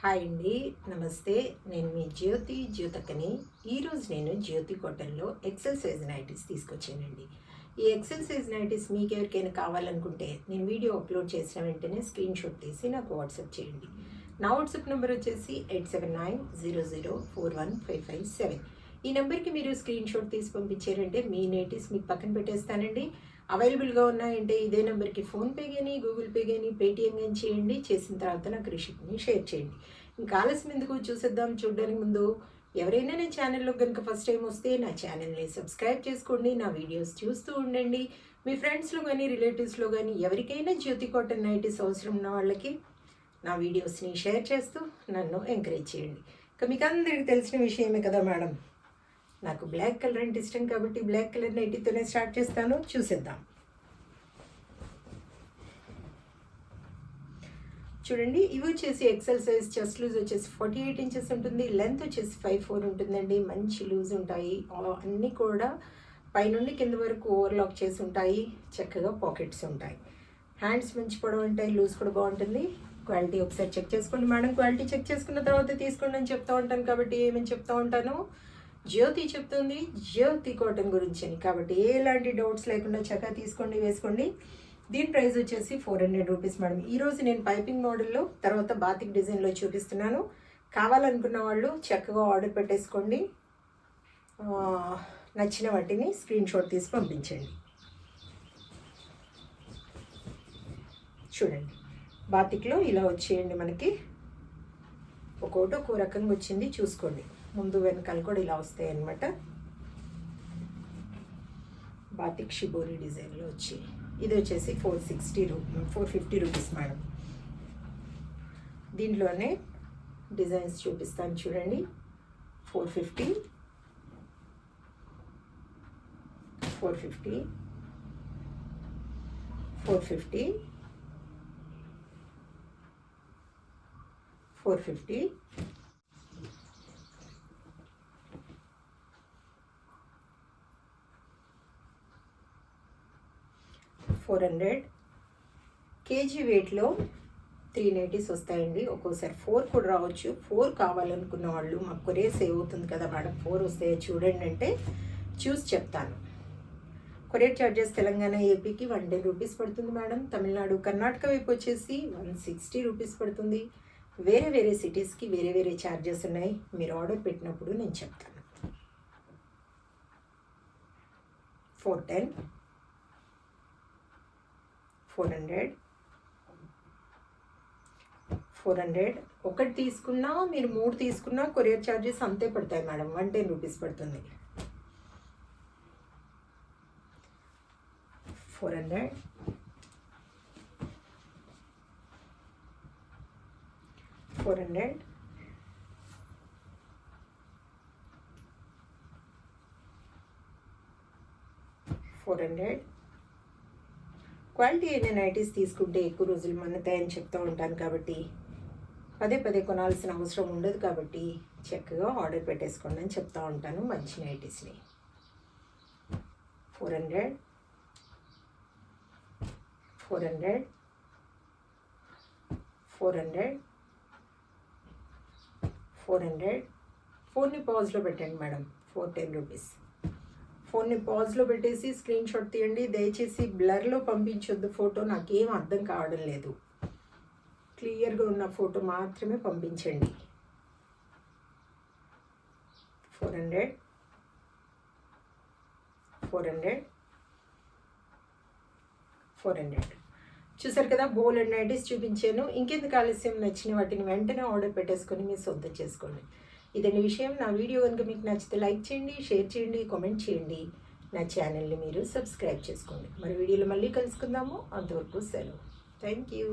Hi అండి, నమస్తే. నేను మీ జ్యోతకని. ఈరోజు నేను జ్యోతి కాటన్లో ఎక్సెల్ సైజ్ నైటీస్ తీసుకొచ్చానండి. ఈ ఎక్సెల్ సైజ్ నైటీస్ మీకు ఎవరికైనా కావాలనుకుంటే నేను వీడియో అప్లోడ్ చేసిన వెంటనే స్క్రీన్ షాట్ తీసి నాకు వాట్సాప్ చేయండి. నా వాట్సాప్ నెంబర్ వచ్చేసి 8790041557. ఈ నెంబర్కి మీరు స్క్రీన్ షాట్ తీసి పంపించారంటే మీ నైటీస్ మీకు పక్కన పెట్టేస్తానండి. అవైలబుల్గా ఉన్నాయంటే ఇదే నెంబర్కి ఫోన్పే కానీ గూగుల్ పే కానీ పేటిఎం కానీ చేయండి. చేసిన తర్వాత నాకు రిసిప్ట్ని షేర్ చేయండి. ఇంకా ఆలస్యం ఎందుకు, చూసేద్దాం. చూడడానికి ముందు ఎవరైనా నా ఛానల్లో కనుక ఫస్ట్ టైం వస్తే నా ఛానల్ని సబ్స్క్రైబ్ చేసుకోండి. నా వీడియోస్ చూస్తూ ఉండండి. మీ ఫ్రెండ్స్లో కానీ రిలేటివ్స్లో కానీ ఎవరికైనా జ్యోతి కాటన్ నైటీస్ అవసరం ఉన్న వాళ్ళకి నా వీడియోస్ని షేర్ చేస్తూ నన్ను ఎంకరేజ్ చేయండి. ఇక మీకు అందరికీ తెలిసిన విషయమే కదా మేడం, నాకు బ్లాక్ కలర్ అంటే ఇష్టం కాబట్టి బ్లాక్ కలర్ నైటీతోనే స్టార్ట్ చేస్తాను. చూసేద్దాం. చూడండి, ఇవి వచ్చేసి ఎక్సెల్ సైజ్. చెస్ట్ లూజ్ వచ్చేసి 48 ఇంచెస్ ఉంటుంది. లెంత్ వచ్చేసి 5'4" ఉంటుందండి. మంచి లూజ్ ఉంటాయి. అన్నీ కూడా పైనుండి కింద వరకు ఓవర్లాక్ చేసి ఉంటాయి. చక్కగా పాకెట్స్ ఉంటాయి. హ్యాండ్స్ మంచి పొడవు ఉంటాయి. లూజ్ కూడా బాగుంటుంది. క్వాలిటీ ఒకసారి చెక్ చేసుకోండి మేడం. క్వాలిటీ చెక్ చేసుకున్న తర్వాత తీసుకోండి అని చెప్తూ ఉంటాను కాబట్టి ఏమని చెప్తూ ఉంటాను, జ్యోతి చెప్తుంది జ్యోతి కాటన్ గురించి అని. కాబట్టి ఎలాంటి డౌట్స్ లేకుండా చక్కగా తీసుకోండి, వేసుకోండి. దీని ప్రైస్ వచ్చేసి 400 రూపీస్ మేడం. ఈరోజు నేను పైపింగ్ మోడల్లో తర్వాత బాతిక్ డిజైన్లో చూపిస్తున్నాను. కావాలనుకున్న వాళ్ళు చక్కగా ఆర్డర్ పెట్టేసుకోండి. నచ్చిన వాటిని స్క్రీన్ షాట్ తీసి పంపించండి. చూడండి, బాతిక్లో ఇలా వచ్చేయండి. మనకి ఒక్కోటి ఒక్కో రకంగా వచ్చింది, చూసుకోండి. ముందు వెనకాల కూడా ఇలా వస్తాయి అన్నమాట. బాతిక్ షిబోరి డిజైన్లో వచ్చి ఇది వచ్చేసి 450 రూపీస్ మేడం. దీంట్లోనే డిజైన్స్ చూపిస్తాను చూడండి. 450 450 450 450 400. కేజీ వెయిట్లో 3 నైటీస్ వస్తాయండి. ఒక్కోసారి 4 కూడా రావచ్చు. 4 కావాలనుకున్న వాళ్ళు మాకు కొరియర్ సేవ్ అవుతుంది కదా మేడం, 4 వస్తాయో చూడండి అంటే చూసి చెప్తాను. కొరియర్ ఛార్జెస్ తెలంగాణ ఏపీకి 110 రూపీస్ పడుతుంది మేడం. తమిళనాడు కర్ణాటక వైపు వచ్చేసి 160 రూపీస్ పడుతుంది. వేరే వేరే సిటీస్కి వేరే వేరే ఛార్జెస్ ఉన్నాయి. మీరు ఆర్డర్ పెట్టినప్పుడు నేను చెప్తాను. 410 400 400. ఒకటి తీసుకున్నా మీరు 3 తీసుకున్నా కొరియర్ ఛార్జెస్ అంతే పడతాయి మేడం. 110 రూపీస్ పడుతుంది. 400 400 400. క్వాలిటీ అయిన నైటీస్ తీసుకుంటే ఎక్కువ రోజులు మన్నుతాయని చెప్తూ ఉంటాను కాబట్టి పదే పదే కొనాల్సిన అవసరం ఉండదు కాబట్టి చక్కగా ఆర్డర్ పెట్టేసుకోండి అని చెప్తూ ఉంటాను మంచి నైటీస్ని. 400 400 400 400. ఫోన్ని పాజ్లో పెట్టండి మేడం. 410 రూపీస్. ఫోన్ని పాజ్లో పెట్టేసి స్క్రీన్ షాట్ తీయండి. దయచేసి బ్లర్లో పంపించొద్దు ఫోటో, నాకేం అర్థం కావడం లేదు. క్లియర్గా ఉన్న ఫోటో మాత్రమే పంపించండి. 400 400 400. చూసారు కదా, బోల్ అండ్ నైటీస్ చూపించాను. ఇంకెందుకు ఆలస్యం, నచ్చిన వాటిని వెంటనే ఆర్డర్ పెట్టేసుకొని మీ సొంతం చేసుకోండి. ఇదని విషయం. నా వీడియో కనుక మీకు నచ్చితే లైక్ చేయండి, షేర్ చేయండి, కామెంట్ చేయండి. నా ఛానల్ని మీరు సబ్స్క్రైబ్ చేసుకోండి. మరి వీడియోలో మళ్ళీ కలుసుకుందాము. అంతవరకు సెలవు. Thank you.